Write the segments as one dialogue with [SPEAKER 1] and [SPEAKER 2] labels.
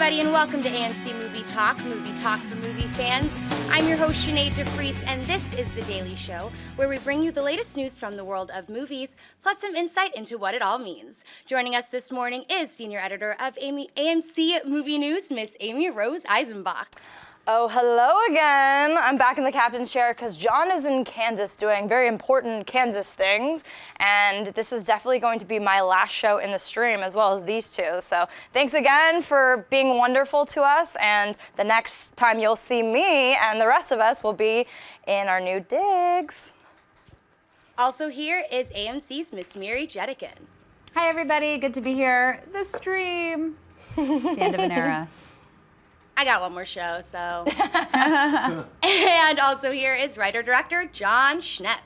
[SPEAKER 1] everybody, and welcome to AMC Movie Talk for movie fans. I'm your host, Sinead DeFries, and this is The Daily Show, where we bring you the latest news from the world of movies, plus some insight into what it all means. Joining us this morning is senior editor of AMC Movie News, Miss Amy Rose Eisenbach.
[SPEAKER 2] Oh, hello again. I'm back in the captain's chair because John is in Kansas doing very important Kansas things, and this is definitely going to be my last show in the stream as well as these two. So thanks again for being wonderful to us, and the next time you'll see me and the rest of us will be in our new digs.
[SPEAKER 1] Also here is AMC's Miss Miri Jetikin.
[SPEAKER 3] Hi everybody, good to be here. The stream. The end of an era.
[SPEAKER 1] I got one more show, so. And also here is writer-director John Schnepp.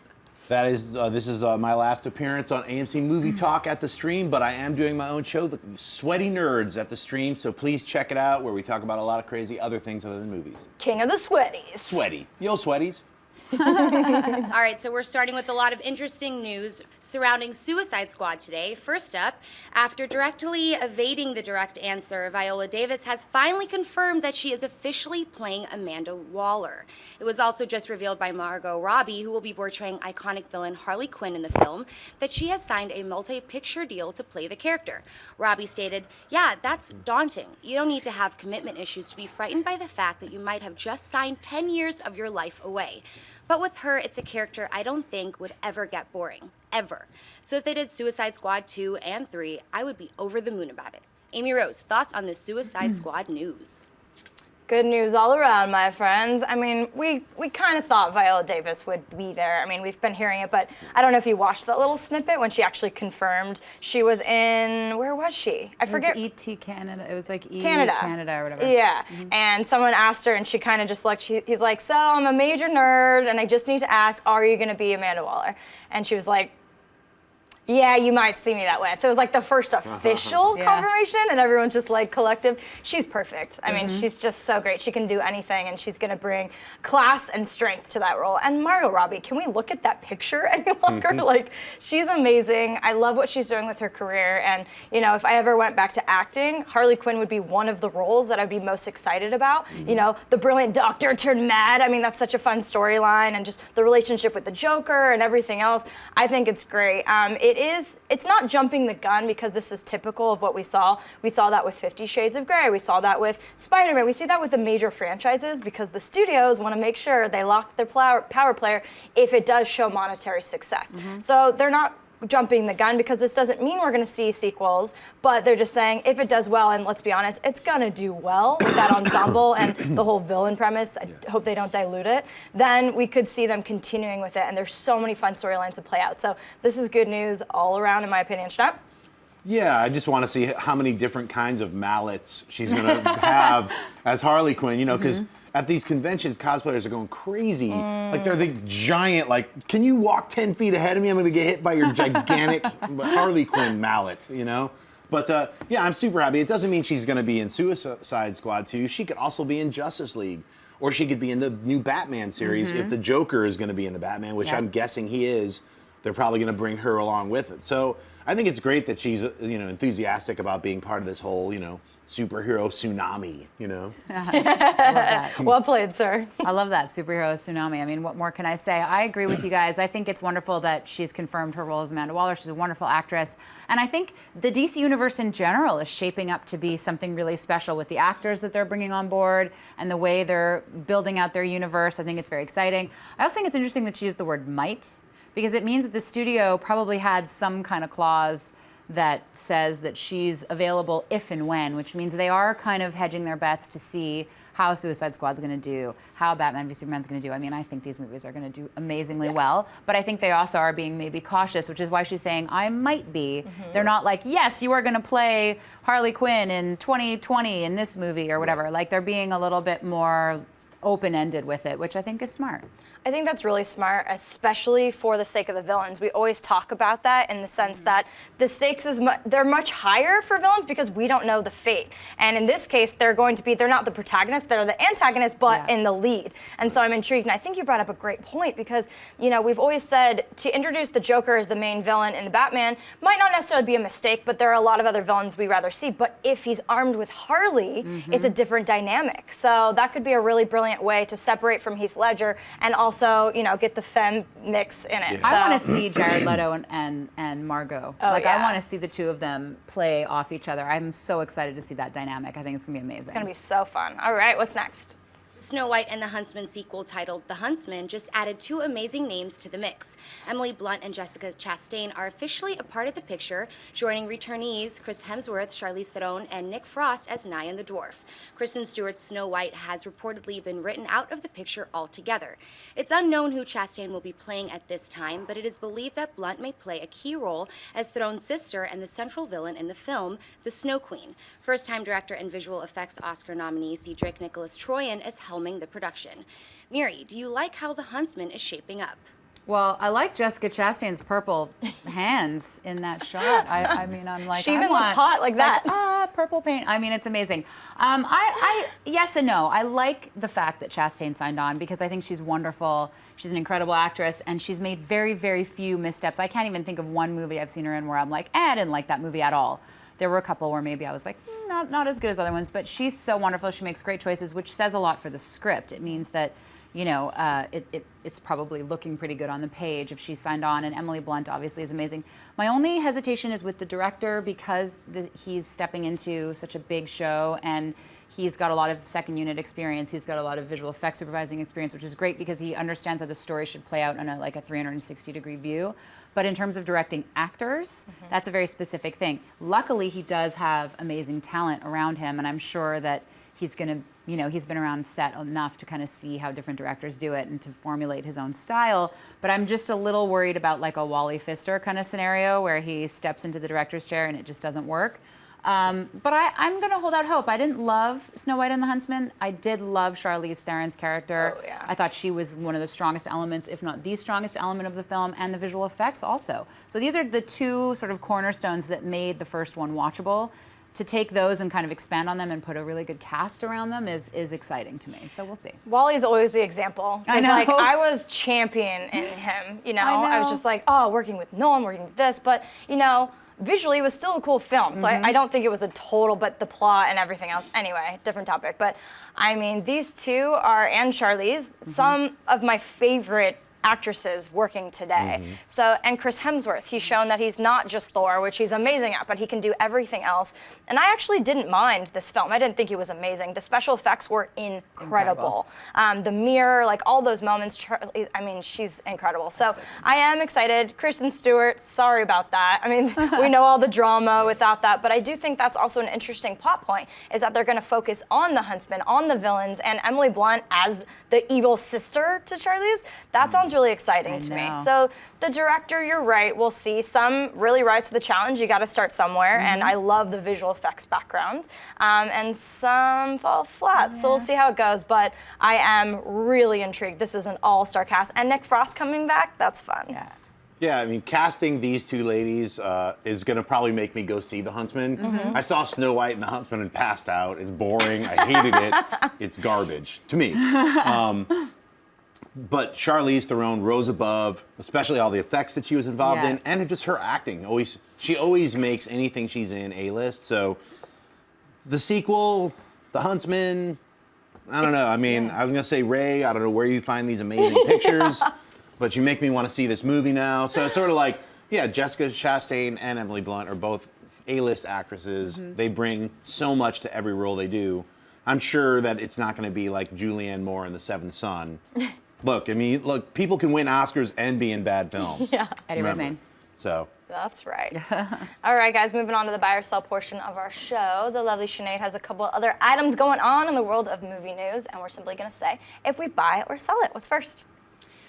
[SPEAKER 4] This is my last appearance on AMC Movie Talk at the stream, but I am doing my own show, The Sweaty Nerds, at the stream, so please check it out, where we talk about a lot of crazy other things other than movies.
[SPEAKER 2] King of the Sweaties.
[SPEAKER 4] Sweaty. Yo, Sweaties.
[SPEAKER 1] All right, so we're starting with a lot of interesting news surrounding Suicide Squad today. First up, after directly evading the direct answer, Viola Davis has finally confirmed that she is officially playing Amanda Waller. It was also just revealed by Margot Robbie, who will be portraying iconic villain Harley Quinn in the film, that she has signed a multi-picture deal to play the character. Robbie stated, "Yeah, that's daunting. You don't need to have commitment issues to be frightened by the fact that you might have just signed 10 years of your life away. But with her, it's a character I don't think would ever get boring. Ever. So if they did Suicide Squad 2 and 3, I would be over the moon about it." Amy Rose, thoughts on the Suicide Squad news?
[SPEAKER 2] Good news all around, my friends. I mean, we kind of thought Viola Davis would be there. I mean, we've been hearing it, but I don't know if you watched that little snippet when she actually confirmed she was in, where was she? I forget.
[SPEAKER 3] It was ET Canada. It was like
[SPEAKER 2] Canada
[SPEAKER 3] or whatever.
[SPEAKER 2] Yeah, and someone asked her, and she kind of just looked. He's like, "So I'm a major nerd, and I just need to ask, are you going to be Amanda Waller?" And she was like, "Yeah, you might see me that way." So it was like the first official confirmation, and everyone's just like collective. She's perfect. I mean, she's just so great. She can do anything, and she's gonna bring class and strength to that role. And Margot Robbie, can we look at that picture any longer? Like, she's amazing. I love what she's doing with her career. And, you know, if I ever went back to acting, Harley Quinn would be one of the roles that I'd be most excited about. You know, the brilliant doctor turned mad. I mean, that's such a fun storyline, and just the relationship with the Joker and everything else. I think it's great. It's not jumping the gun, because this is typical of what we saw. We saw that with 50 Shades of Grey. We saw that with Spider-Man. We see that with the major franchises, because the studios want to make sure they lock their power player if it does show monetary success. So they're not jumping the gun, because this doesn't mean we're going to see sequels, but they're just saying if it does well, and let's be honest, it's going to do well with that ensemble and the whole villain premise. I hope they don't dilute it. Then we could see them continuing with it, and there's so many fun storylines to play out. So this is good news all around, in my opinion. Schnapp?
[SPEAKER 4] Yeah, I just want to see how many different kinds of mallets she's going to have as Harley Quinn, you know, because at these conventions, cosplayers are going crazy. Like, they're the giant, like, can you walk 10 feet ahead of me? I'm going to get hit by your gigantic Harley Quinn mallet, you know? But, yeah, I'm super happy. It doesn't mean she's going to be in Suicide Squad 2. She could also be in Justice League. Or she could be in the new Batman series if the Joker is going to be in the Batman, which I'm guessing he is. They're probably going to bring her along with it. So I think it's great that she's, you know, enthusiastic about being part of this whole, you know, superhero tsunami, you know?
[SPEAKER 2] Well played, sir.
[SPEAKER 3] I love that, superhero tsunami. I mean, what more can I say? I agree with you guys. I think it's wonderful that she's confirmed her role as Amanda Waller. She's a wonderful actress. And I think the DC universe in general is shaping up to be something really special with the actors that they're bringing on board and the way they're building out their universe. I think it's very exciting. I also think it's interesting that she used the word might, because it means that the studio probably had some kind of clause that says that she's available if and when, which means they are kind of hedging their bets to see how Suicide Squad's going to do, how Batman v Superman's going to do. I mean, I think these movies are going to do amazingly well, but I think they also are being maybe cautious, which is why she's saying, I might be. They're not like, yes, you are going to play Harley Quinn in 2020 in this movie or whatever. Like, they're being a little bit more open-ended with it, which I think is smart.
[SPEAKER 2] I think that's really smart, especially for the sake of the villains. We always talk about that in the sense that the stakes they're much higher for villains because we don't know the fate. And in this case, they're not the protagonist, they're the antagonist, but in the lead. And so I'm intrigued. And I think you brought up a great point because, we've always said to introduce the Joker as the main villain in the Batman might not necessarily be a mistake, but there are a lot of other villains we rather see. But if he's armed with Harley, it's a different dynamic. So that could be a really brilliant way to separate from Heath Ledger and also, get the femme mix in it.
[SPEAKER 4] Yeah.
[SPEAKER 2] So.
[SPEAKER 3] I want to see Jared Leto and Margot. I want to see the two of them play off each other. I'm so excited to see that dynamic. I think it's going to be amazing.
[SPEAKER 2] It's going to be so fun. All right, what's next?
[SPEAKER 1] Snow White and the Huntsman sequel titled The Huntsman just added 2 amazing names to the mix. Emily Blunt and Jessica Chastain are officially a part of the picture, joining returnees Chris Hemsworth, Charlize Theron, and Nick Frost as Nye and the Dwarf. Kristen Stewart's Snow White has reportedly been written out of the picture altogether. It's unknown who Chastain will be playing at this time, but it is believed that Blunt may play a key role as Theron's sister and the central villain in the film, The Snow Queen. First-time director and visual effects Oscar nominee Cedric Nicholas Troyan is helming the production. Miri, do you like how The Huntsman is shaping up?
[SPEAKER 3] Well, I like Jessica Chastain's purple hands in that shot. I'm like,
[SPEAKER 2] she even looks hot like that.
[SPEAKER 3] Purple paint. I mean, it's amazing. Yes and no. I like the fact that Chastain signed on because I think she's wonderful. She's an incredible actress, and she's made very, very few missteps. I can't even think of one movie I've seen her in where I'm like, I didn't like that movie at all. There were a couple where maybe I was like, not as good as other ones, but she's so wonderful. She makes great choices, which says a lot for the script. It means that, it's probably looking pretty good on the page if she's signed on, and Emily Blunt obviously is amazing. My only hesitation is with the director because he's stepping into such a big show, and he's got a lot of second unit experience. He's got a lot of visual effects supervising experience, which is great because he understands how the story should play out on a 360-degree view. But in terms of directing actors, that's a very specific thing. Luckily, he does have amazing talent around him, and I'm sure that he's going to, he's been around set enough to kind of see how different directors do it and to formulate his own style. But I'm just a little worried about like a Wally Pfister kind of scenario where he steps into the director's chair and it just doesn't work. But I'm going to hold out hope. I didn't love Snow White and the Huntsman. I did love Charlize Theron's character.
[SPEAKER 2] Oh, yeah.
[SPEAKER 3] I thought she was one of the strongest elements, if not the strongest element of the film, and the visual effects also. So these are the 2 sort of cornerstones that made the first one watchable. To take those and kind of expand on them and put a really good cast around them is exciting to me. So we'll see.
[SPEAKER 2] Wally's always the example.
[SPEAKER 3] I know.
[SPEAKER 2] Like, I was championing him, I was just like, working with Nolan, working with this, but, visually it was still a cool film. So I don't think it was a total, but the plot and everything else, anyway, different topic. But I mean, these 2 are, and Charlize, some of my favorite actresses working today. So, and Chris Hemsworth, he's shown that he's not just Thor, which he's amazing at, but he can do everything else. And I actually didn't mind this film. I didn't think it was amazing. The special effects were incredible. The mirror, like all those moments, she's incredible. So I am excited. Kristen Stewart, sorry about that. I mean, we know all the drama without that, but I do think that's also an interesting plot point, is that they're going to focus on the Huntsman, on the villains, and Emily Blunt as the evil sister to Charlize. That sounds really exciting to me. So the director, you're right, we'll see. Some really rise to the challenge. You got to start somewhere, and I love the visual effects background. And some fall flat, so we'll see how it goes. But I am really intrigued. This is an all-star cast, and Nick Frost coming back, that's fun.
[SPEAKER 4] Yeah, I mean, casting these 2 ladies is going to probably make me go see The Huntsman. I saw Snow White and The Huntsman and passed out. It's boring. I hated it. It's garbage to me. But Charlize Theron rose above, especially all the effects that she was involved in, and just her acting. She always makes anything she's in A-list. So the sequel, The Huntsman, I don't know. I mean, I was going to say, Ray, I don't know where you find these amazing pictures, but you make me want to see this movie now. So it's sort of like, Jessica Chastain and Emily Blunt are both A-list actresses. They bring so much to every role they do. I'm sure that it's not going to be like Julianne Moore in The Seventh Son. Look, people can win Oscars and be in bad films.
[SPEAKER 3] Eddie Redmayne.
[SPEAKER 4] So.
[SPEAKER 2] That's right. All right, guys, moving on to the buy or sell portion of our show. The lovely Sinead has a couple other items going on in the world of movie news, and we're simply going to say if we buy or sell it. What's first?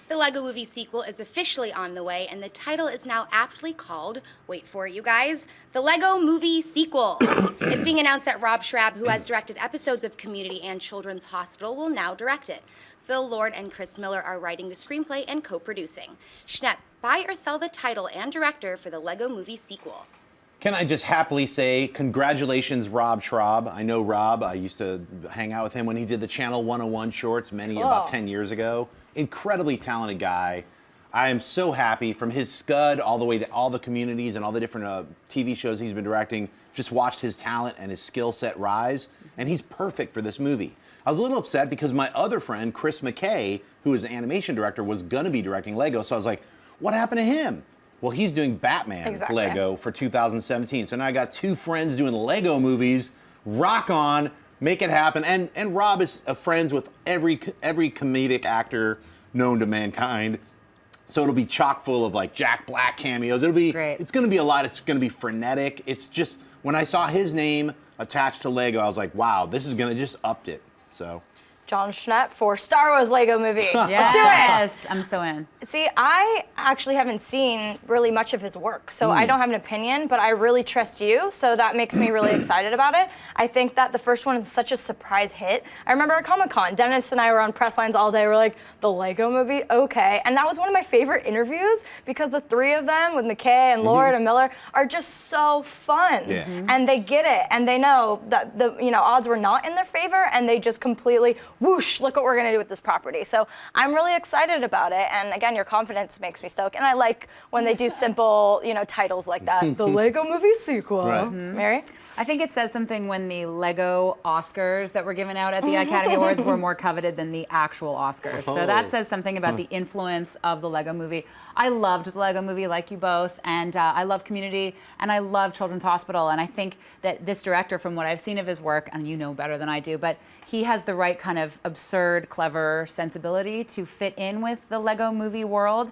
[SPEAKER 1] The Lego Movie sequel is officially on the way, and the title is now aptly called, wait for it, you guys, The Lego Movie Sequel. It's being announced that Rob Schrab, who has directed episodes of Community and Children's Hospital, will now direct it. Phil Lord and Chris Miller are writing the screenplay and co-producing. Schnepp, buy or sell the title and director for the Lego Movie sequel?
[SPEAKER 4] Can I just happily say congratulations, Rob Schraub. I know Rob. I used to hang out with him when he did the Channel 101 shorts about 10 years ago. Incredibly talented guy. I am so happy from his Scud all the way to all the communities and all the different TV shows he's been directing. Just watched his talent and his skill set rise, and he's perfect for this movie. I was a little upset because my other friend, Chris McKay, who is an animation director, was going to be directing Lego. So I was like, what happened to him? Well, he's doing Batman Lego for 2017. So now I got two friends doing Lego movies. Rock on, make it happen. And Rob is friends with every comedic actor known to mankind. So it'll be chock full of like Jack Black cameos. It'll be
[SPEAKER 3] great.
[SPEAKER 4] It's going to be a lot. It's going to be frenetic. It's just when I saw his name attached to Lego, I was like, wow, this is going to just upped it. So
[SPEAKER 2] John Schnepp for Star Wars Lego movie. Let's do it.
[SPEAKER 3] Yes, I'm so in.
[SPEAKER 2] See, I actually haven't seen really much of his work, so I don't have an opinion, but I really trust you, so that makes me really excited about it. I think that the first one is such a surprise hit. I remember at Comic-Con, Dennis and I were on press lines all day. We're like, the Lego movie? Okay. And that was one of my favorite interviews because the three of them with McKay and Lord and Miller are just so fun.
[SPEAKER 4] Yeah.
[SPEAKER 2] And they get it, and they know that the odds were not in their favor, and they just completely whoosh, look what we're gonna do with this property. So I'm really excited about it. And again, your confidence makes me stoked. And I like when they do simple, titles like that. The Lego Movie sequel.
[SPEAKER 4] Right.
[SPEAKER 2] Mary?
[SPEAKER 3] I think it says something when the Lego Oscars that were given out at the Academy Awards were more coveted than the actual Oscars. So that says something about the influence of the Lego Movie. I loved the Lego Movie, like you both, and I love Community, and I love Children's Hospital, and I think that this director, from what I've seen of his work, and you know better than I do, but he has the right kind of absurd, clever sensibility to fit in with the Lego Movie world.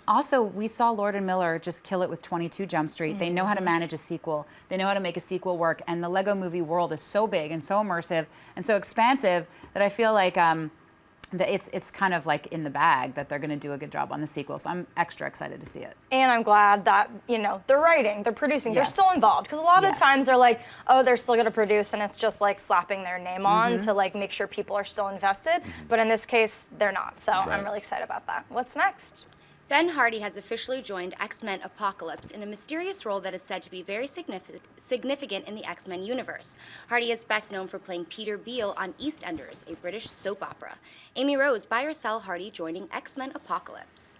[SPEAKER 3] Also, we saw Lord and Miller just kill it with 22 Jump Street. They know how to manage a sequel. They know how to make a sequel work. And the Lego Movie world is so big and so immersive and so expansive that I feel like that it's kind of like in the bag that they're going to do a good job on the sequel. So I'm extra excited to see it.
[SPEAKER 2] And I'm glad that, they're writing, they're producing, they're
[SPEAKER 3] Yes.
[SPEAKER 2] still involved. Because a lot of
[SPEAKER 3] Yes.
[SPEAKER 2] times they're like, oh, they're still going to produce, and it's just like slapping their name on to like make sure people are still invested. But in this case, they're not. So I'm really excited about that. What's next?
[SPEAKER 1] Ben Hardy has officially joined XMen Apocalypse in a mysterious role that is said to be very significant in the X-Men universe. Hardy is best known for playing Peter Beale on EastEnders, a British soap opera. Amy Rose, buy or sell Hardy joining X-Men Apocalypse?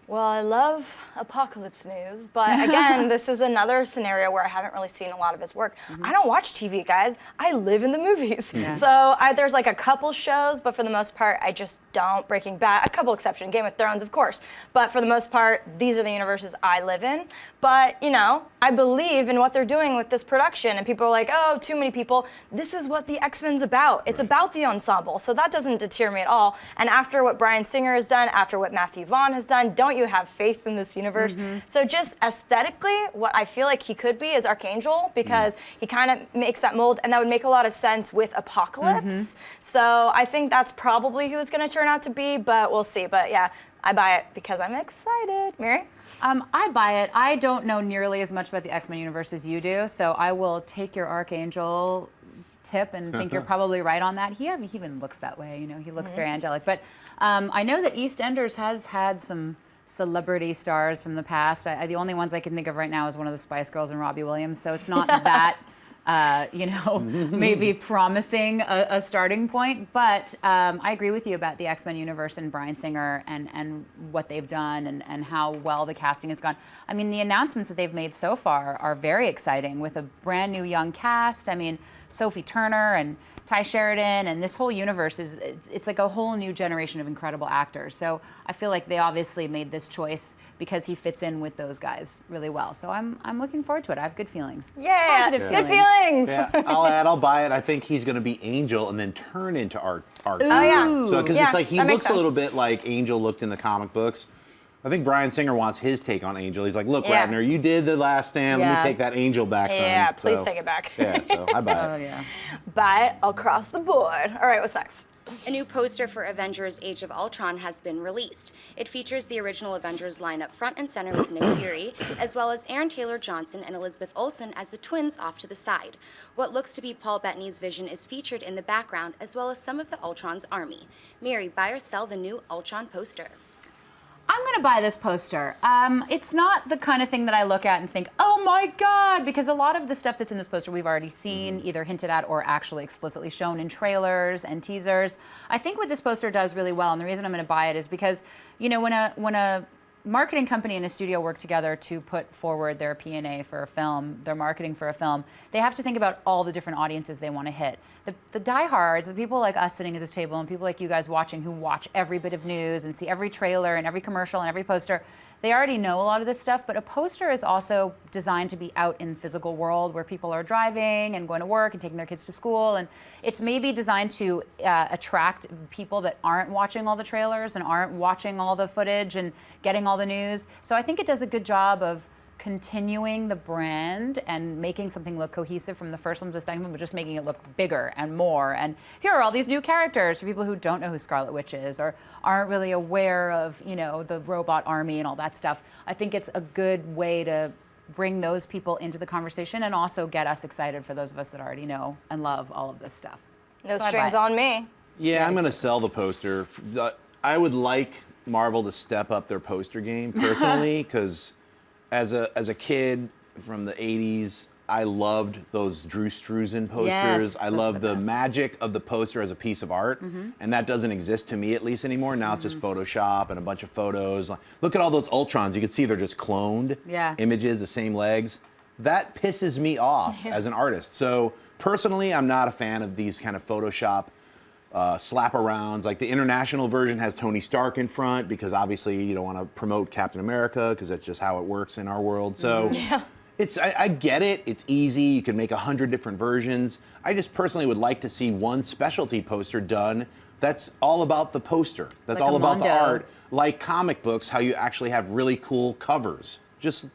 [SPEAKER 2] Well, I love apocalypse news, but again, this is another scenario where I haven't really seen a lot of his work. I don't watch TV, guys. I live in the movies.
[SPEAKER 3] Yeah.
[SPEAKER 2] So there's like a couple shows, but for the most part, I just don't. Breaking Bad, a couple exceptions, Game of Thrones, of course. But for the most part, these are the universes I live in. But, I believe in what they're doing with this production, and people are like, oh, too many people. This is what the X-Men's about. It's about the ensemble, so that doesn't deter me at all. And after what Bryan Singer has done, after what Matthew Vaughn has done, don't you have faith in this universe? So just aesthetically, what I feel like he could be is Archangel, because he kind of makes that mold, and that would make a lot of sense with Apocalypse. So I think that's probably who it's going to turn out to be, but we'll see. But yeah, I buy it because I'm excited. Mary?
[SPEAKER 3] I buy it. I don't know nearly as much about the X-Men universe as you do, so I will take your Archangel tip and think you're probably right on that. He even looks that way, he looks very angelic. But I know that EastEnders has had some celebrity stars from the past. The only ones I can think of right now is one of the Spice Girls and Robbie Williams, so it's not that maybe promising a starting point. But I agree with you about the X-Men universe and Bryan Singer and what they've done and how well the casting has gone. I mean, the announcements that they've made so far are very exciting with a brand new young cast. I mean, Sophie Turner and Ty Sheridan, and this whole universe it's like a whole new generation of incredible actors. So I feel like they obviously made this choice because he fits in with those guys really well. So I'm looking forward to it. I have good feelings.
[SPEAKER 2] Yeah,
[SPEAKER 3] Positive
[SPEAKER 2] good feelings.
[SPEAKER 4] Yeah, I'll buy it. I think he's going to be Angel and then turn into Art.
[SPEAKER 2] Oh, yeah.
[SPEAKER 4] So because
[SPEAKER 2] Yeah,
[SPEAKER 4] it's like he
[SPEAKER 2] that makes
[SPEAKER 4] looks a
[SPEAKER 2] sense.
[SPEAKER 4] little bit like Angel looked in the comic books. I think Bryan Singer wants his take on Angel. He's like, look,
[SPEAKER 2] Yeah.
[SPEAKER 4] Ratner, you did The Last Stand. Let
[SPEAKER 3] Yeah.
[SPEAKER 4] me take that Angel back, son.
[SPEAKER 2] Yeah, please
[SPEAKER 4] So,
[SPEAKER 2] take it back.
[SPEAKER 4] Yeah, so I buy it.
[SPEAKER 3] Oh yeah.
[SPEAKER 2] Buy it across the board. All right, what's next?
[SPEAKER 1] A new poster for Avengers Age of Ultron has been released. It features the original Avengers lineup front and center with Nick Fury, as well as Aaron Taylor-Johnson and Elizabeth Olsen as the twins off to the side. What looks to be Paul Bettany's vision is featured in the background, as well as some of the Ultron's army. Mary, buy or sell the new Ultron poster?
[SPEAKER 3] I'm gonna buy this poster. It's not the kind of thing that I look at and think, oh my God, because a lot of the stuff that's in this poster we've already seen, either hinted at or actually explicitly shown in trailers and teasers. I think what this poster does really well, and the reason I'm gonna buy it is because, you know, when a marketing company and a studio work together to put forward their P&A for a film, their marketing for a film, they have to think about all the different audiences they want to hit. The diehards, the people like us sitting at this table and people like you guys watching who watch every bit of news and see every trailer and every commercial and every poster, they already know a lot of this stuff, but a poster is also designed to be out in the physical world where people are driving and going to work and taking their kids to school, and it's maybe designed to attract people that aren't watching all the trailers and aren't watching all the footage and getting all the news. So I think it does a good job of continuing the brand and making something look cohesive from the first one to the second one, but just making it look bigger and more. And here are all these new characters for people who don't know who Scarlet Witch is or aren't really aware of, you know, the robot army and all that stuff. I think it's a good way to bring those people into the conversation and also get us excited for those of us that already know and love all of this stuff.
[SPEAKER 2] No
[SPEAKER 3] So I
[SPEAKER 2] strings
[SPEAKER 3] buy it.
[SPEAKER 2] on me.
[SPEAKER 4] Yeah, I'm going to sell the poster. I would like Marvel to step up their poster game personally, because as a kid from the 80s, I loved those Drew Struzan posters.
[SPEAKER 3] Yes,
[SPEAKER 4] I
[SPEAKER 3] those are
[SPEAKER 4] love
[SPEAKER 3] the
[SPEAKER 4] the
[SPEAKER 3] best.
[SPEAKER 4] magic of the poster as a piece of art, and that doesn't exist to me at least anymore. Now it's just Photoshop and a bunch of photos. Look at all those Ultrons. You can see they're just cloned images, the same legs. That pisses me off as an artist. So personally, I'm not a fan of these kind of Photoshop slap arounds. Like the international version has Tony Stark in front because obviously you don't want to promote Captain America because that's just how it works in our world. So I get it. It's easy. You can make 100 different versions. I just personally would like to see one specialty poster done that's all about the poster. That's
[SPEAKER 3] Like
[SPEAKER 4] all
[SPEAKER 3] a
[SPEAKER 4] about the
[SPEAKER 3] Mondo.
[SPEAKER 4] art. Like comic books, how you actually have really cool covers. Just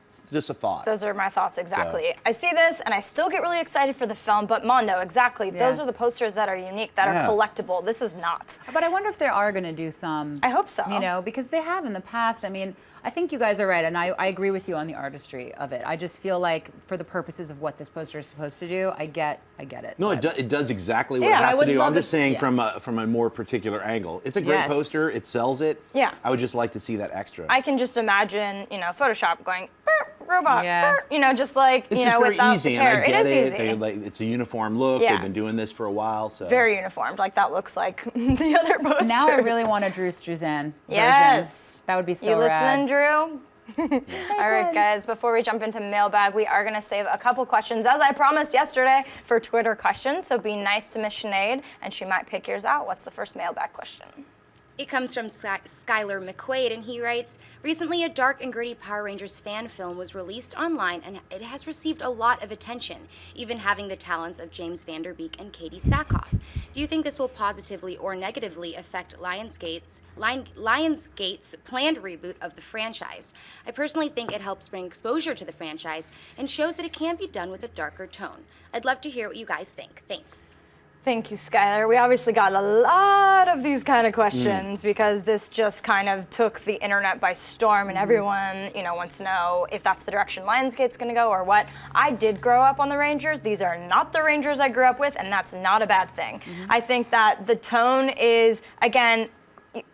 [SPEAKER 4] a thought.
[SPEAKER 2] Those are my thoughts exactly. I see this and I still get really excited for the film, but Mondo, exactly.
[SPEAKER 3] Yeah.
[SPEAKER 2] Those are the posters that are unique, that are collectible. This is not.
[SPEAKER 3] But I wonder if they are going to do some.
[SPEAKER 2] I hope so.
[SPEAKER 3] You know, because they have in the past. I mean, I think you guys are right, and I agree with you on the artistry of it. I just feel like for the purposes of what this poster is supposed to do, I get it.
[SPEAKER 4] No,
[SPEAKER 3] So
[SPEAKER 4] it does exactly what
[SPEAKER 2] Yeah,
[SPEAKER 4] it
[SPEAKER 2] I
[SPEAKER 4] has to
[SPEAKER 3] would
[SPEAKER 4] do.
[SPEAKER 3] love
[SPEAKER 4] I'm just
[SPEAKER 3] it-
[SPEAKER 4] saying
[SPEAKER 3] yeah.
[SPEAKER 4] from a more particular angle. It's a great
[SPEAKER 3] Yes.
[SPEAKER 4] poster. It sells it.
[SPEAKER 2] Yeah.
[SPEAKER 4] I would just like to see that extra.
[SPEAKER 2] I can just imagine, you know, Photoshop going, "Burp, robot,
[SPEAKER 3] Yeah.
[SPEAKER 2] burp," you know, just like,
[SPEAKER 4] It's
[SPEAKER 2] you
[SPEAKER 4] just
[SPEAKER 2] know,
[SPEAKER 4] very
[SPEAKER 2] without
[SPEAKER 4] easy,
[SPEAKER 2] the
[SPEAKER 4] and
[SPEAKER 2] care.
[SPEAKER 4] I get
[SPEAKER 2] It is easy.
[SPEAKER 4] It's a uniform look.
[SPEAKER 2] Yeah.
[SPEAKER 4] They've been doing this for a while, so
[SPEAKER 2] Very uniformed, like that looks like the other posters.
[SPEAKER 3] now I really want a Drew Struzan version.
[SPEAKER 2] Yes.
[SPEAKER 3] That would be so
[SPEAKER 2] You
[SPEAKER 3] rad.
[SPEAKER 2] listening, Drew? All right, guys, before we jump into mailbag, we are going to save a couple questions, as I promised yesterday, for Twitter questions. So be nice to Miss Sinead, and she might pick yours out. What's the first mailbag question?
[SPEAKER 1] It comes from Skylar McQuaid, and he writes, recently a dark and gritty Power Rangers fan film was released online, and it has received a lot of attention, even having the talents of James Vanderbeek and Katie Sackhoff. Do you think this will positively or negatively affect Lionsgate's planned reboot of the franchise? I personally think it helps bring exposure to the franchise and shows that it can be done with a darker tone. I'd love to hear what you guys think. Thanks.
[SPEAKER 2] Thank you, Skylar. We obviously got a lot of these kind of questions because this just kind of took the internet by storm, and everyone, you know, wants to know if that's the direction Lionsgate's going to go or what. I did grow up on the Rangers. These are not the Rangers I grew up with, and that's not a bad thing. I think that the tone is, again,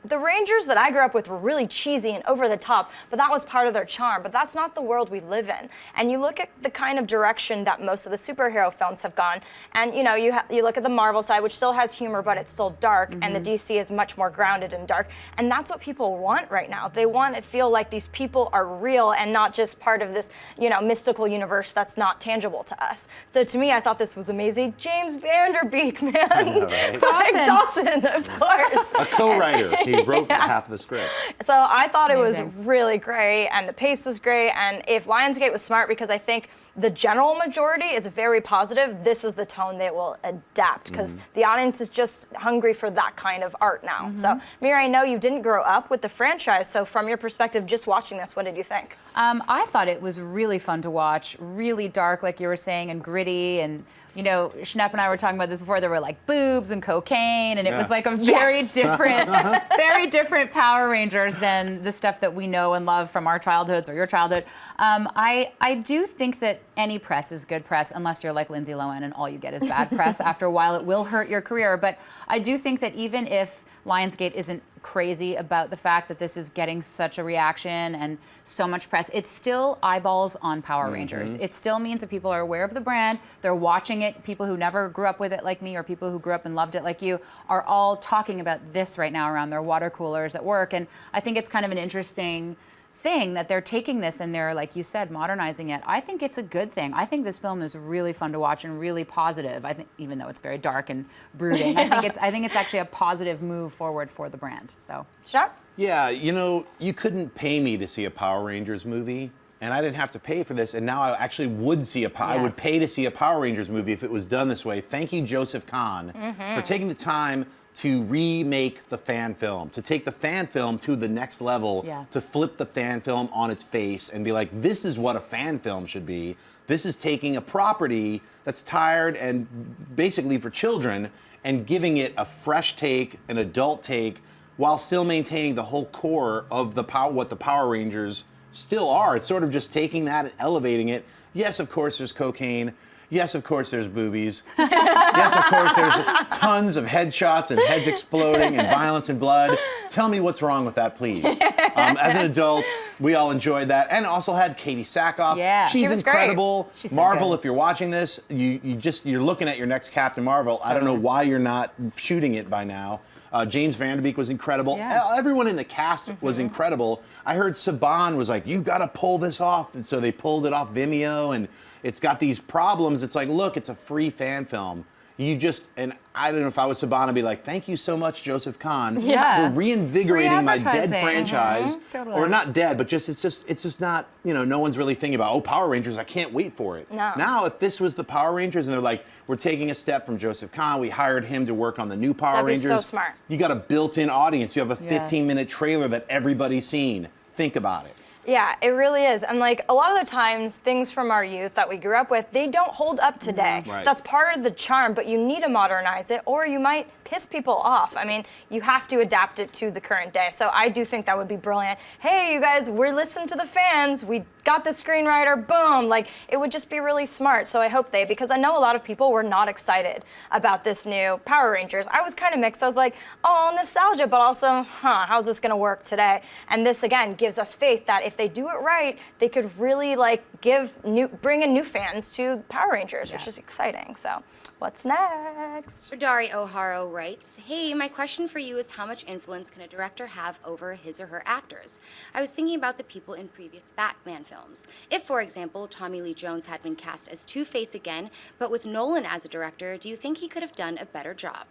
[SPEAKER 2] the Rangers that I grew up with were really cheesy and over the top, but that was part of their charm. But that's not the world we live in. And you look at the kind of direction that most of the superhero films have gone, and you know, you look at the Marvel side, which still has humor, but it's still dark, and the DC is much more grounded and dark. And that's what people want right now. They want to feel like these people are real and not just part of this, you know, mystical universe that's not tangible to us. So to me, I thought this was amazing. James Vanderbeek, man.
[SPEAKER 4] Right?
[SPEAKER 2] Like Dawson, of course.
[SPEAKER 4] A co-writer. He wrote half the script.
[SPEAKER 2] So I thought it was
[SPEAKER 3] Amazing.
[SPEAKER 2] really great, and the pace was great. And if Lionsgate was smart, because I think the general majority is very positive, this is the tone they will adapt, because the audience is just hungry for that kind of art now. So, Mira, I know you didn't grow up with the franchise, so from your perspective, just watching this, what did you think?
[SPEAKER 3] I thought it was really fun to watch, really dark, like you were saying, and gritty. And, you know, Schnepp and I were talking about this before. There were like boobs and cocaine, and it was like a very different, very different Power Rangers than the stuff that we know and love from our childhoods or your childhood. I do think that any press is good press, unless you're like Lindsay Lohan and all you get is bad press. After a while, it will hurt your career. But I do think that even if Lionsgate isn't crazy about the fact that this is getting such a reaction and so much press, it's still eyeballs on Power Rangers. It still means that people are aware of the brand, they're watching it. People who never grew up with it like me, or people who grew up and loved it like you, are all talking about this right now around their water coolers at work. And I think it's kind of an interesting thing that they're taking this and they're, like you said, modernizing it. I think it's a good thing. I think this film is really fun to watch and really positive. I think, even though it's very dark and brooding, I think it's actually a positive move forward for the brand. So,
[SPEAKER 2] Shep?
[SPEAKER 4] Yeah, you know, you couldn't pay me to see a Power Rangers movie, and I didn't have to pay for this, and now I actually would see I would pay to see a Power Rangers movie if it was done this way. Thank you, Joseph Kahn, for taking the time to remake the fan film, to take the fan film to the next level, to flip the fan film on its face and be like, this is what a fan film should be. This is taking a property that's tired and basically for children and giving it a fresh take, an adult take, while still maintaining the whole core of what the Power Rangers still are. It's sort of just taking that and elevating it. Yes, of course, there's cocaine. Yes, of course, there's boobies. Yes, of course, there's tons of headshots and heads exploding and violence and blood. Tell me what's wrong with that, please. As an adult, we all enjoyed that, and also had Katie Sackhoff.
[SPEAKER 3] Yeah,
[SPEAKER 4] she's
[SPEAKER 2] she was
[SPEAKER 4] incredible.
[SPEAKER 2] great.
[SPEAKER 3] She's so
[SPEAKER 4] Marvel,
[SPEAKER 3] good.
[SPEAKER 4] if you're watching this, you're looking at your next Captain Marvel. I don't know why you're not shooting it by now. James Van Der Beek was incredible.
[SPEAKER 3] Yeah.
[SPEAKER 4] Everyone in the cast was incredible. I heard Saban was like, you got to pull this off, and so they pulled it off Vimeo, and it's got these problems. It's like, look, it's a free fan film. And I don't know if I was Saban, I'd be like, thank you so much, Joseph Kahn, for reinvigorating my dead
[SPEAKER 3] advertising.
[SPEAKER 4] franchise.
[SPEAKER 3] Totally.
[SPEAKER 4] Or not dead, but it's just not, no one's really thinking about, oh, Power Rangers, I can't wait for it.
[SPEAKER 2] No.
[SPEAKER 4] Now, if this was the Power Rangers and they're like, we're taking a step from Joseph Kahn, we hired him to work on the new Power
[SPEAKER 2] That'd be
[SPEAKER 4] Rangers.
[SPEAKER 2] so smart.
[SPEAKER 4] You got a built-in audience. You have a 15-minute trailer that everybody's seen. Think about it.
[SPEAKER 2] Yeah, it really is. And like a lot of the times, things from our youth that we grew up with, they don't hold up today.
[SPEAKER 4] Right.
[SPEAKER 2] That's part of the charm, but you need to modernize it or you might piss people off. I mean, you have to adapt it to the current day. So I do think that would be brilliant. Hey, you guys, we're listening to the fans. We got the screenwriter, boom. Like, it would just be really smart. So I hope because I know a lot of people were not excited about this new Power Rangers. I was kind of mixed. I was like, oh, nostalgia, but also, how's this gonna work today? And this, again, gives us faith that if they do it right, they could really like bring in new fans to Power Rangers, which is exciting. So what's next?
[SPEAKER 1] Dari O'Hara writes, hey, my question for you is how much influence can a director have over his or her actors? I was thinking about the people in previous Batman films. If, for example, Tommy Lee Jones had been cast as Two-Face again, but with Nolan as a director, do you think he could have done a better job?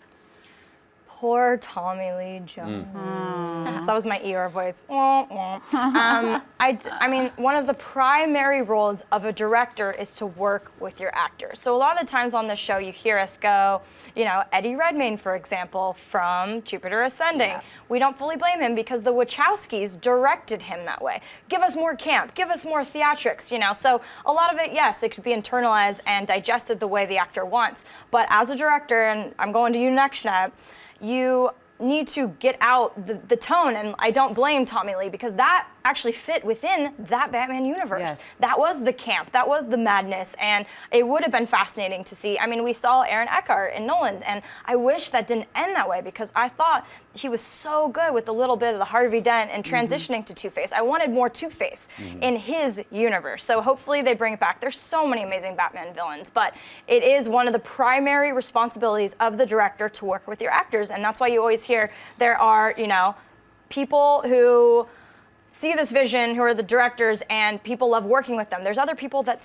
[SPEAKER 2] Poor Tommy Lee Jones. So that was my Eeyore voice. I mean, one of the primary roles of a director is to work with your actors. So a lot of the times on this show, you hear us go, Eddie Redmayne, for example, from Jupiter Ascending. Yeah. We don't fully blame him because the Wachowskis directed him that way. Give us more camp, give us more theatrics, So a lot of it, yes, it could be internalized and digested the way the actor wants. But as a director, and I'm going to you next, Schnepp, you need to get out the tone, and I don't blame Tommy Lee because that actually fit within that Batman universe.
[SPEAKER 3] Yes.
[SPEAKER 2] That was the camp, that was the madness, and it would have been fascinating to see. I mean, we saw Aaron Eckhart in Nolan, and I wish that didn't end that way because I thought he was so good with a little bit of the Harvey Dent and transitioning to Two-Face. I wanted more Two-Face in his universe, so hopefully they bring it back. There's so many amazing Batman villains, but it is one of the primary responsibilities of the director to work with your actors, and that's why you always hear there are, people who see this vision, who are the directors, and people love working with them. There's other people that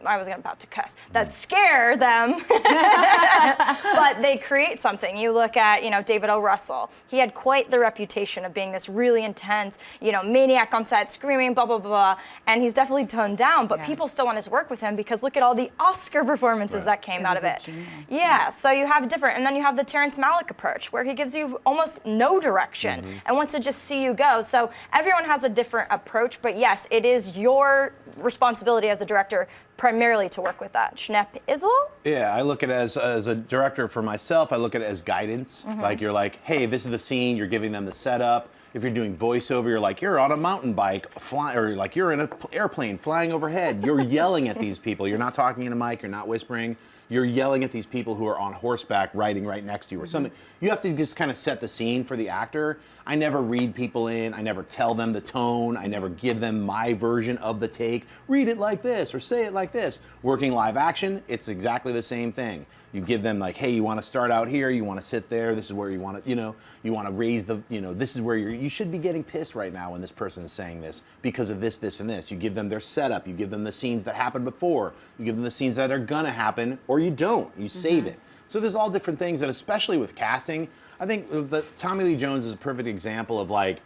[SPEAKER 2] about to cuss, that scare them, but they create something. You look at, David O. Russell. He had quite the reputation of being this really intense, maniac on set, screaming, blah, blah, blah, and he's definitely toned down, but people still want to work with him because look at all the Oscar performances that came out of it. Yeah, so you have different, and then you have the Terrence Malick approach, where he gives you almost no direction and wants to just see you go. So everyone has a different approach, but yes, it is your responsibility as the director primarily to work with that. Schnepp Isel?
[SPEAKER 4] Yeah, I look at it as a director for myself, I look at it as guidance. Like you're like, hey, this is the scene, you're giving them the setup. If you're doing voiceover, you're like, you're on a mountain bike flying, or like you're in an airplane flying overhead. You're yelling at these people. You're not talking in a mic, you're not whispering. You're yelling at these people who are on horseback riding right next to you or something. You have to just kind of set the scene for the actor. I never read people in. I never tell them the tone. I never give them my version of the take. Read it like this or say it like this. Working live action, it's exactly the same thing. You give them like, hey, you want to start out here, you want to sit there, this is where you want to, you want to raise the, this is where you should be getting pissed right now when this person is saying this because of this, this, and this. You give them their setup, you give them the scenes that happened before, you give them the scenes that are gonna happen, or you don't, you save it. So there's all different things, and especially with casting, I think that Tommy Lee Jones is a perfect example of like,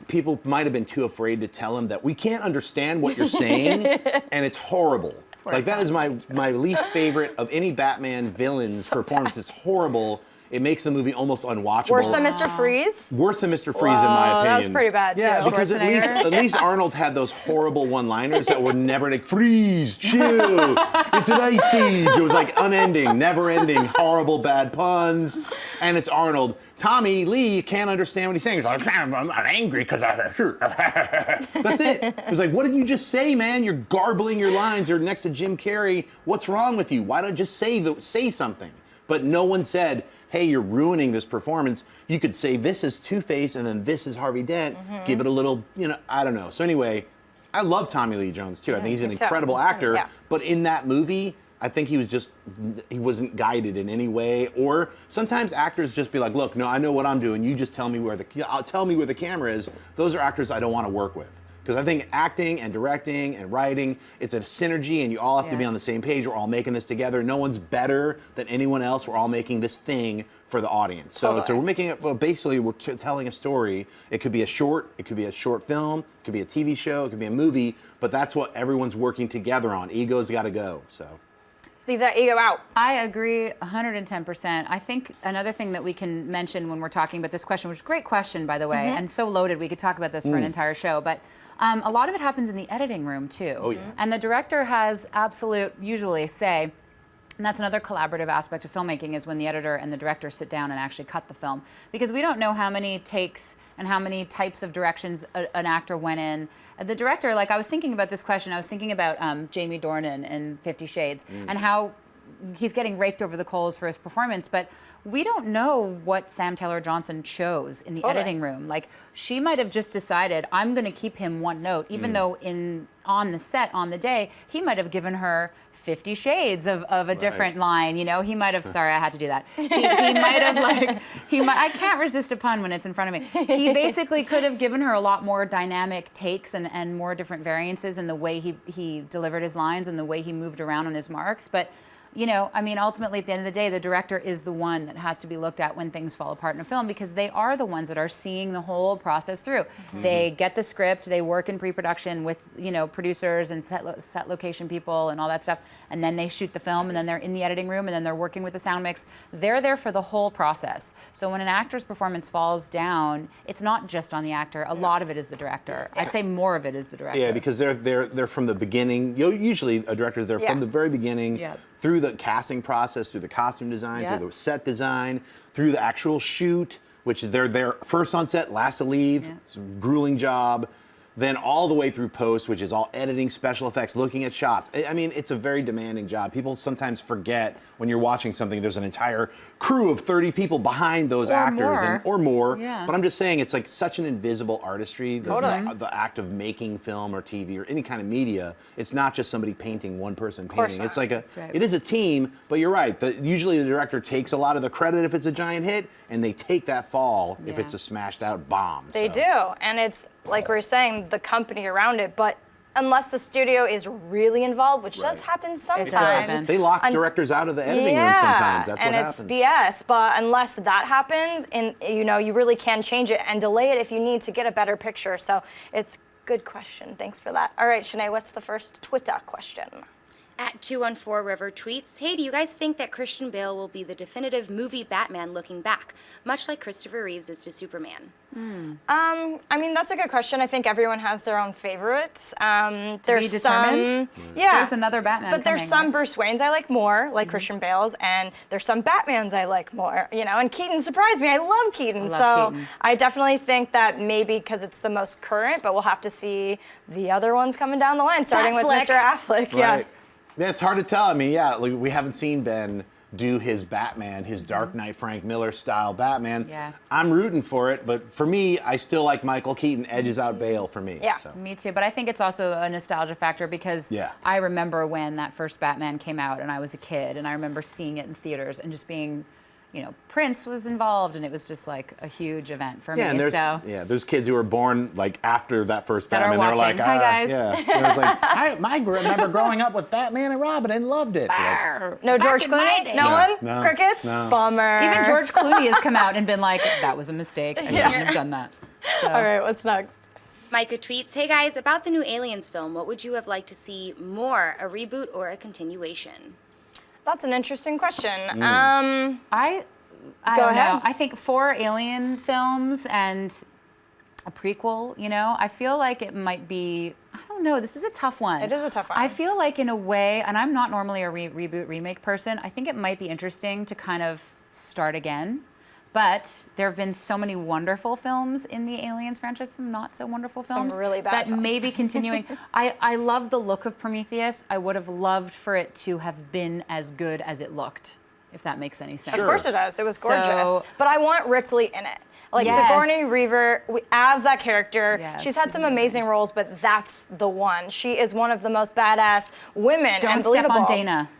[SPEAKER 4] people might have been too afraid to tell him that we can't understand what you're saying, and it's horrible. Like that is my least favorite of any Batman villain's performance. It's horrible. It makes the movie almost unwatchable.
[SPEAKER 2] Worse than Mr. Freeze?
[SPEAKER 4] Worse than Mr. Freeze, in my opinion.
[SPEAKER 2] That's pretty bad, too.
[SPEAKER 4] Yeah, because at least Arnold had those horrible one-liners that were never like, freeze, chill, it's an ice age. It was like unending, never-ending, horrible, bad puns. And it's Arnold. Tommy Lee can't understand what he's saying. He's like, I'm angry because I shoot. That's it. It was like, what did you just say, man? You're garbling your lines. You're next to Jim Carrey. What's wrong with you? Why don't you just say something? But no one said, hey, you're ruining this performance. You could say this is Two-Face and then this is Harvey Dent. Give it a little, I don't know. So anyway, I love Tommy Lee Jones too. I think he's an incredible actor. Yeah. But in that movie, I think he wasn't guided in any way. Or sometimes actors just be like, look, no, I know what I'm doing. You just tell me where the camera is. Those are actors I don't want to work with. Because I think acting and directing and writing, it's a synergy and you all have to be on the same page. We're all making this together. No one's better than anyone else. We're all making this thing for the audience. So we're making it, well, basically we're telling a story. It could be a short film, it could be a TV show, it could be a movie, but that's what everyone's working together on. Ego's got to go, so.
[SPEAKER 2] Leave that ego out.
[SPEAKER 3] I agree 110%. I think another thing that we can mention when we're talking about this question, which is a great question, by the way, and so loaded, we could talk about this for an entire show, but a lot of it happens in the editing room, too.
[SPEAKER 4] Oh, yeah.
[SPEAKER 3] And the director has absolute, usually, say, and that's another collaborative aspect of filmmaking is when the editor and the director sit down and actually cut the film. Because we don't know how many takes and how many types of directions an actor went in. The director, like I was thinking about this question, I was thinking about Jamie Dornan in 50 Shades and how he's getting raked over the coals for his performance, but we don't know what Sam Taylor Johnson chose in the editing room. Like, she might have just decided, I'm going to keep him one note, even though on the set, on the day, he might have given her 50 Shades of a different line. He might have, sorry, I had to do that. He might have I can't resist a pun when it's in front of me. He basically could have given her a lot more dynamic takes and more different variances in the way he delivered his lines and the way he moved around on his marks. But ultimately, at the end of the day, the director is the one that has to be looked at when things fall apart in a film because they are the ones that are seeing the whole process through. They get the script, they work in pre-production with, producers and set location people and all that stuff, and then they shoot the film, and then they're in the editing room, and then they're working with the sound mix. They're there for the whole process. So when an actor's performance falls down, it's not just on the actor. A lot of it is the director. I'd say more of it is the director.
[SPEAKER 4] Yeah, because they're from the beginning. Usually a director's there from the very beginning.
[SPEAKER 3] Yep.
[SPEAKER 4] Through the casting process, through the costume design, through the set design, through the actual shoot, which they're there first on set, last to leave. Yeah. It's a grueling job. Then all the way through post, which is all editing, special effects, looking at shots. I mean, it's a very demanding job. People sometimes forget when you're watching something, there's an entire crew of 30 people behind those actors or more. Yeah. But I'm just saying, it's like such an invisible artistry, the act of making film or TV or any kind of media. It's not just somebody painting, one person painting. It's like it is a team, but you're right. Usually the director takes a lot of the credit if it's a giant hit, and they take that fall if
[SPEAKER 3] Yeah.
[SPEAKER 4] it's a smashed out bomb.
[SPEAKER 2] They
[SPEAKER 4] so.
[SPEAKER 2] do, and it's like we were saying, the company around it, but unless the studio is really involved, which does
[SPEAKER 4] Right.
[SPEAKER 2] happen sometimes.
[SPEAKER 3] happen.
[SPEAKER 4] They lock directors out of the editing room sometimes. That's
[SPEAKER 2] and
[SPEAKER 4] what
[SPEAKER 2] it's
[SPEAKER 4] happens.
[SPEAKER 2] BS. But unless that happens, and you really can change it and delay it if you need to get a better picture. So it's good question. Thanks for that. All right, Shanae, what's the first Twitter question?
[SPEAKER 1] At 214 River tweets, hey, do you guys think that Christian Bale will be the definitive movie Batman looking back, much like Christopher Reeves is to Superman?
[SPEAKER 2] I mean, that's a good question. I think everyone has their own favorites.
[SPEAKER 3] Be
[SPEAKER 2] There's
[SPEAKER 3] determined?
[SPEAKER 2] some, yeah.
[SPEAKER 3] There's another Batman
[SPEAKER 2] But there's
[SPEAKER 3] coming,
[SPEAKER 2] some
[SPEAKER 3] right?
[SPEAKER 2] Bruce Waynes I like more, like Christian Bale's, and there's some Batmans I like more, And Keaton surprised me. I love Keaton.
[SPEAKER 3] love
[SPEAKER 2] So
[SPEAKER 3] Keaton.
[SPEAKER 2] I definitely think that maybe because it's the most current, but we'll have to see the other ones coming down the line, starting with
[SPEAKER 1] Batfleck.
[SPEAKER 2] Mr. Affleck. Yeah.
[SPEAKER 4] Right. Yeah, it's hard to tell. I mean, yeah, like, we haven't seen Ben do his Batman, his Dark Knight Frank Miller style Batman.
[SPEAKER 3] Yeah.
[SPEAKER 4] I'm rooting for it, but for me, I still like Michael Keaton edges out Bale for me.
[SPEAKER 2] Yeah.
[SPEAKER 4] So.
[SPEAKER 3] Me too, but I think it's also a nostalgia factor because
[SPEAKER 4] Yeah.
[SPEAKER 3] I remember when that first Batman came out and I was a kid and I remember seeing it in theaters and just being, Prince was involved and it was just like a huge event for
[SPEAKER 4] Yeah, and
[SPEAKER 3] me.
[SPEAKER 4] there's kids who were born like after that first
[SPEAKER 3] That are
[SPEAKER 4] Batman. They're
[SPEAKER 3] watching.
[SPEAKER 4] like,
[SPEAKER 3] Hi, guys.
[SPEAKER 4] Yeah. And I was like, I remember growing up with Batman and Robin and loved it. Like,
[SPEAKER 2] No
[SPEAKER 3] Back
[SPEAKER 2] George
[SPEAKER 3] in my
[SPEAKER 2] Clooney?
[SPEAKER 3] day.
[SPEAKER 2] No
[SPEAKER 4] No,
[SPEAKER 2] one?
[SPEAKER 4] no,
[SPEAKER 2] Crickets?
[SPEAKER 4] no.
[SPEAKER 2] Bummer.
[SPEAKER 3] Even George Clooney has come out and been like, that was a mistake. I shouldn't have done that. So.
[SPEAKER 2] All right, what's next?
[SPEAKER 1] Micah tweets, hey guys, about the new Aliens film, what would you have liked to see more, a reboot or a continuation?
[SPEAKER 2] That's an interesting question.
[SPEAKER 3] I
[SPEAKER 2] Go
[SPEAKER 3] don't
[SPEAKER 2] ahead.
[SPEAKER 3] know. I think 4 Alien films and a prequel, I feel like it might be, I don't know, this is a tough one.
[SPEAKER 2] It is a tough one.
[SPEAKER 3] I feel like in a way, and I'm not normally a reboot remake person, I think it might be interesting to kind of start again. But there have been so many wonderful films in the Aliens franchise, some not so wonderful
[SPEAKER 2] Some
[SPEAKER 3] films.
[SPEAKER 2] really bad
[SPEAKER 3] that
[SPEAKER 2] films.
[SPEAKER 3] may be continuing. I love the look of Prometheus. I would have loved for it to have been as good as it looked, if that makes any sense.
[SPEAKER 2] Of course it does. It was gorgeous.
[SPEAKER 3] So-
[SPEAKER 2] But I want Ripley in it. Like
[SPEAKER 3] Yes.
[SPEAKER 2] Sigourney Weaver as that character.
[SPEAKER 3] Yes,
[SPEAKER 2] she's had
[SPEAKER 3] she's
[SPEAKER 2] some
[SPEAKER 3] amazing.
[SPEAKER 2] amazing roles, but that's the one. She is one of the most badass women
[SPEAKER 3] Don't
[SPEAKER 2] and
[SPEAKER 3] step
[SPEAKER 2] believable.
[SPEAKER 3] on Dana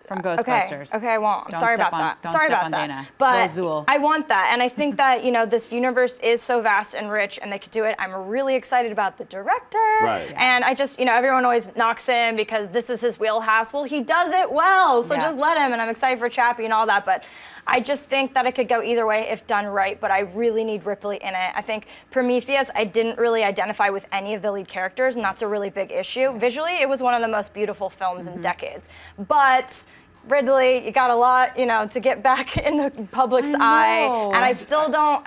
[SPEAKER 3] from Ghostbusters.
[SPEAKER 2] Okay, I won't. I'm
[SPEAKER 3] Don't
[SPEAKER 2] sorry
[SPEAKER 3] step
[SPEAKER 2] about
[SPEAKER 3] on-
[SPEAKER 2] that.
[SPEAKER 3] don't
[SPEAKER 2] Sorry
[SPEAKER 3] step
[SPEAKER 2] about
[SPEAKER 3] on
[SPEAKER 2] that.
[SPEAKER 3] Dana.
[SPEAKER 2] But
[SPEAKER 3] Azul.
[SPEAKER 2] I want that, and I think that this universe is so vast and rich, and they could do it. I'm really excited about the director.
[SPEAKER 4] Right. Yeah.
[SPEAKER 2] And I just, everyone always knocks him because this is his wheelhouse. Well, he does it well, so
[SPEAKER 3] Yeah.
[SPEAKER 2] just let him. And I'm excited for Chappie and all that, but I just think that it could go either way if done right, but I really need Ripley in it. I think Prometheus, I didn't really identify with any of the lead characters, and that's a really big issue. Visually, it was one of the most beautiful films in decades. But Ridley, you got a lot, to get back in the public's eye,
[SPEAKER 3] know.
[SPEAKER 2] and I still don't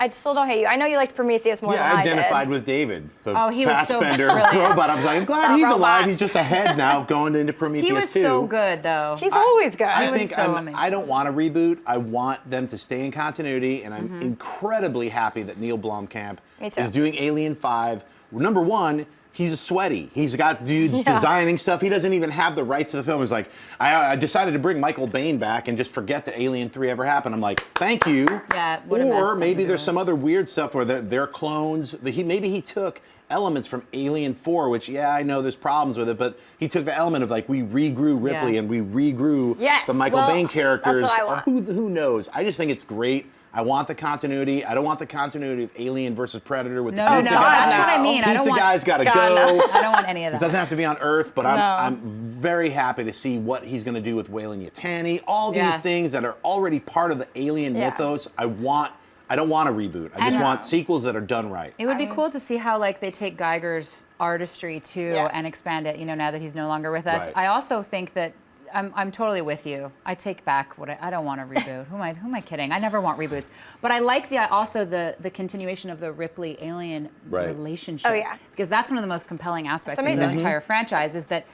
[SPEAKER 2] hate you. I know you liked Prometheus more
[SPEAKER 4] Yeah,
[SPEAKER 2] than
[SPEAKER 4] I
[SPEAKER 2] I did.
[SPEAKER 4] identified with David, the
[SPEAKER 3] Oh, he was so
[SPEAKER 4] Fassbender
[SPEAKER 3] brilliant.
[SPEAKER 4] robot. I was like, I'm glad
[SPEAKER 2] The
[SPEAKER 4] he's
[SPEAKER 2] robot.
[SPEAKER 4] alive. He's just ahead now, going into Prometheus
[SPEAKER 3] He was
[SPEAKER 4] 2.
[SPEAKER 3] so good, though.
[SPEAKER 2] He's always good.
[SPEAKER 4] I
[SPEAKER 3] was
[SPEAKER 4] think
[SPEAKER 3] so amazing.
[SPEAKER 4] I don't want a reboot. I want them to stay in continuity, and I'm incredibly happy that Neil Blomkamp
[SPEAKER 2] Me too.
[SPEAKER 4] is doing Alien 5. Number one, he's a sweaty. He's got dudes designing stuff. He doesn't even have the rights to the film. He's like, I decided to bring Michael Bain back and just forget that Alien 3 ever happened. I'm like, thank you.
[SPEAKER 3] Yeah, what a mess
[SPEAKER 4] Or
[SPEAKER 3] that
[SPEAKER 4] maybe
[SPEAKER 3] movie
[SPEAKER 4] there's
[SPEAKER 3] was.
[SPEAKER 4] some other weird stuff where they're clones. Maybe he took elements from Alien 4, which, I know there's problems with it, but he took the element of like, we regrew Ripley
[SPEAKER 3] Yeah.
[SPEAKER 4] and we regrew
[SPEAKER 2] Yes.
[SPEAKER 4] the Michael
[SPEAKER 2] Well,
[SPEAKER 4] Bain characters.
[SPEAKER 2] that's what I want.
[SPEAKER 4] Who knows? I just think it's great. I want the continuity. I don't want the continuity of Alien versus Predator with
[SPEAKER 3] No,
[SPEAKER 4] the
[SPEAKER 3] no,
[SPEAKER 4] pizza
[SPEAKER 3] no,
[SPEAKER 4] guy.
[SPEAKER 3] that's what I mean. I don't
[SPEAKER 4] Pizza
[SPEAKER 3] want-
[SPEAKER 4] guy's got to
[SPEAKER 2] God,
[SPEAKER 4] go.
[SPEAKER 2] no.
[SPEAKER 3] I don't want any of
[SPEAKER 4] It
[SPEAKER 3] that.
[SPEAKER 4] doesn't have to be on Earth, but
[SPEAKER 2] No.
[SPEAKER 4] I'm very happy to see what he's going to do with Weyland Yutani. All these
[SPEAKER 3] Yeah.
[SPEAKER 4] things that are already part of the Alien
[SPEAKER 2] Yeah.
[SPEAKER 4] mythos. I don't want a reboot. I just want sequels that are done right.
[SPEAKER 3] It would be cool to see how they take Geiger's artistry too
[SPEAKER 2] Yeah.
[SPEAKER 3] and expand it. Now that he's no longer with us.
[SPEAKER 4] Right.
[SPEAKER 3] I also think that I'm totally with you. I take back what I don't want a reboot. Who am I kidding? I never want reboots. But I like the continuation of the Ripley Alien
[SPEAKER 4] Right.
[SPEAKER 3] relationship.
[SPEAKER 2] Oh, yeah.
[SPEAKER 3] Because that's one of the most compelling aspects of the
[SPEAKER 2] amazing.
[SPEAKER 3] entire franchise is that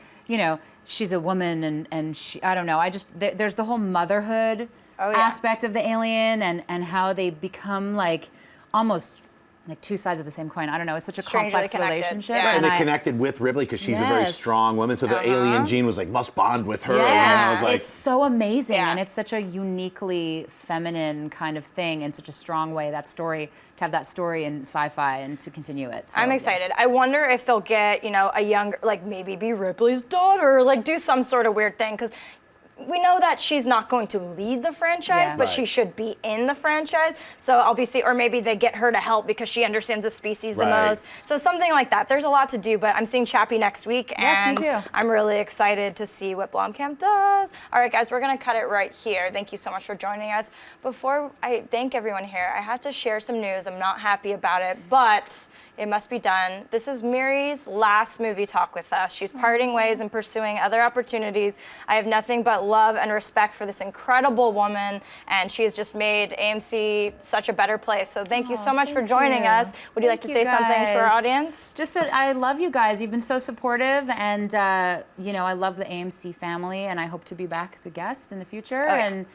[SPEAKER 3] she's a woman and she I don't know. There's the whole motherhood
[SPEAKER 2] Oh, yeah.
[SPEAKER 3] aspect of the alien and how they become almost like two sides of the same coin. I don't know. It's such a
[SPEAKER 2] Strangely
[SPEAKER 3] complex
[SPEAKER 2] connected.
[SPEAKER 3] relationship.
[SPEAKER 2] Yeah.
[SPEAKER 4] Right, and they
[SPEAKER 3] I-
[SPEAKER 4] connected with Ripley because she's a very
[SPEAKER 3] Yes.
[SPEAKER 4] strong woman. So the alien gene was like, must bond with her. And I was
[SPEAKER 3] Yes,
[SPEAKER 4] like,
[SPEAKER 3] it's so amazing,
[SPEAKER 2] Yeah.
[SPEAKER 3] and it's such a uniquely feminine kind of thing in such a strong way. That story, to have that story in sci-fi and to continue it. So,
[SPEAKER 2] I'm
[SPEAKER 3] yes.
[SPEAKER 2] excited. I wonder if they'll get, a younger, maybe be Ripley's daughter, do some sort of weird thing, because we know that she's not going to lead the franchise,
[SPEAKER 3] Yeah.
[SPEAKER 2] but
[SPEAKER 4] Right.
[SPEAKER 2] she should be in the franchise. So I'll be or maybe they get her to help because she understands the species the
[SPEAKER 4] Right.
[SPEAKER 2] most. So something like that. There's a lot to do, but I'm seeing Chappie next week,
[SPEAKER 3] Yes, me
[SPEAKER 2] and
[SPEAKER 3] too.
[SPEAKER 2] I'm really excited to see what Blomkamp does. All right, guys, we're gonna cut it right here. Thank you so much for joining us. Before I thank everyone here, I have to share some news. I'm not happy about it, but it must be done. This is Miri's last movie talk with us. She's parting ways and pursuing other opportunities. I have nothing but love and respect for this incredible woman, and she has just made AMC such a better place. So thank you so much for joining us. Would you like to say something to our audience?
[SPEAKER 3] Just that I love you guys. You've been so supportive, and I love the AMC family, and I hope to be back as a guest in the future.
[SPEAKER 2] Oh, yeah.
[SPEAKER 3] And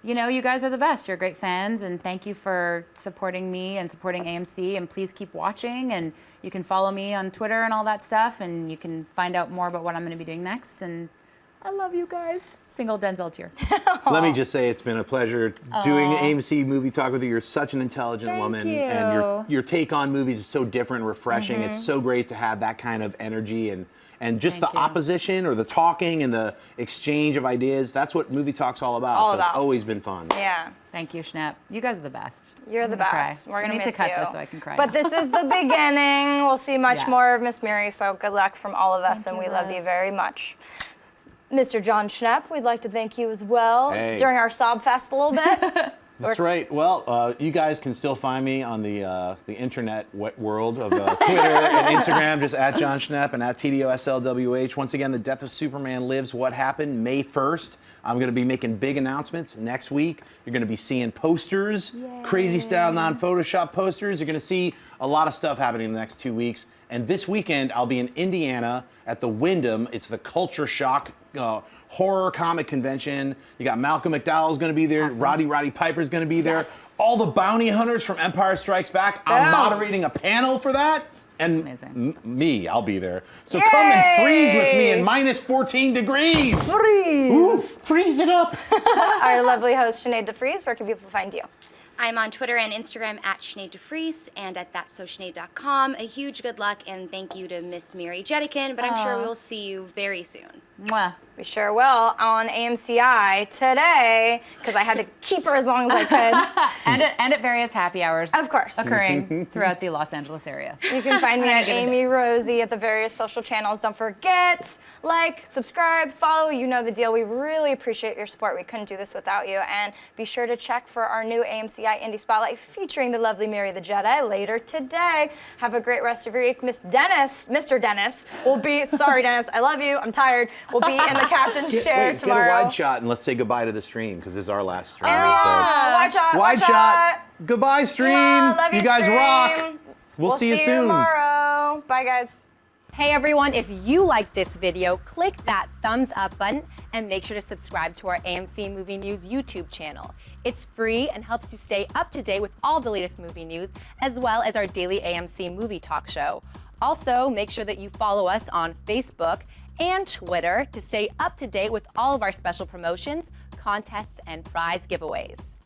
[SPEAKER 3] you guys are the best. You're great fans, and thank you for supporting me and supporting AMC. And please keep watching, and you can follow me on Twitter and all that stuff, and you can find out more about what I'm going to be doing next. And I love you guys. Single Denzel tear.
[SPEAKER 4] Let me just say it's been a pleasure doing AMC Movie Talk with you. You're such an intelligent
[SPEAKER 3] Thank
[SPEAKER 4] woman,
[SPEAKER 3] you.
[SPEAKER 4] and your take on movies is so different, refreshing. It's so great to have that kind of energy and just
[SPEAKER 3] Thank
[SPEAKER 4] the
[SPEAKER 3] you.
[SPEAKER 4] opposition or the talking and the exchange of ideas. That's what Movie Talk's all about.
[SPEAKER 2] All
[SPEAKER 4] so
[SPEAKER 2] about.
[SPEAKER 4] it's always been fun.
[SPEAKER 2] Yeah.
[SPEAKER 3] Thank you, Schnapp. You guys are the best.
[SPEAKER 2] You're the
[SPEAKER 3] I'm gonna
[SPEAKER 2] best.
[SPEAKER 3] Cry.
[SPEAKER 2] We're gonna
[SPEAKER 3] I need
[SPEAKER 2] miss
[SPEAKER 3] to cut
[SPEAKER 2] you.
[SPEAKER 3] this so I can cry.
[SPEAKER 2] But
[SPEAKER 3] now.
[SPEAKER 2] this is the beginning. We'll see much
[SPEAKER 3] Yeah.
[SPEAKER 2] more of Miss Miri. So good luck from all of us, and
[SPEAKER 3] you,
[SPEAKER 2] we love
[SPEAKER 3] love.
[SPEAKER 2] you very much. Mr. John Schnepp, we'd like to thank you as well
[SPEAKER 4] Hey.
[SPEAKER 2] during our Sob Fest a little bit.
[SPEAKER 4] That's right. Well, you guys can still find me on the internet world of Twitter and Instagram, just at John Schnepp and at TDOSLWH. Once again, The Death of Superman Lives, What Happened, May 1st. I'm going to be making big announcements next week. You're going to be seeing posters, crazy style non-Photoshop posters. You're going to see a lot of stuff happening in the next 2 weeks. And this weekend, I'll be in Indiana at the Wyndham. It's the Culture Shock horror comic convention. You got Malcolm McDowell's going to be there.
[SPEAKER 3] Awesome.
[SPEAKER 4] Roddy Piper's going to be there.
[SPEAKER 2] Yes.
[SPEAKER 4] All the bounty hunters from Empire Strikes Back. I'm
[SPEAKER 2] Boom.
[SPEAKER 4] moderating a panel for that. And
[SPEAKER 3] amazing.
[SPEAKER 4] me, I'll be there. So come and freeze with me in minus 14 degrees.
[SPEAKER 2] Freeze.
[SPEAKER 4] Ooh, freeze it up.
[SPEAKER 2] Our lovely host, Sinead DeFries, where can people find you?
[SPEAKER 1] I'm on Twitter and Instagram at Sinead DeFries and at thatsosinead.com. A huge good luck and thank you to Miss Miri Jetikin, but I'm sure we'll see you very soon.
[SPEAKER 3] Mwah.
[SPEAKER 2] We sure will on AMCI today, because I had to keep her as long as I could.
[SPEAKER 3] And at various happy hours.
[SPEAKER 2] Of course.
[SPEAKER 3] Occurring throughout the Los Angeles area.
[SPEAKER 2] You can find me at Amy Rosie at the various social channels. Don't forget, like, subscribe, follow. You know the deal. We really appreciate your support. We couldn't do this without you. And be sure to check for our new AMCI Indie Spotlight featuring the lovely Miri the Jedi later today. Have a great rest of your week. Mr. Dennis will be, sorry Dennis, I love you, I'm tired, will be in the captain's chair
[SPEAKER 4] Wait,
[SPEAKER 2] tomorrow.
[SPEAKER 4] get a wide shot and let's say goodbye to the stream because this is our last stream.
[SPEAKER 2] Wide shot,
[SPEAKER 4] Wide shot. Goodbye, stream.
[SPEAKER 2] Love
[SPEAKER 4] You guys
[SPEAKER 2] stream.
[SPEAKER 4] rock. We'll see you soon.
[SPEAKER 2] Tomorrow. Bye, guys.
[SPEAKER 5] Hey everyone, if you liked this video, click that thumbs up button and make sure to subscribe to our AMC Movie News YouTube channel. It's free and helps you stay up to date with all the latest movie news, as well as our daily AMC Movie Talk show. Also, make sure that you follow us on Facebook and Twitter to stay up to date with all of our special promotions, contests, and prize giveaways.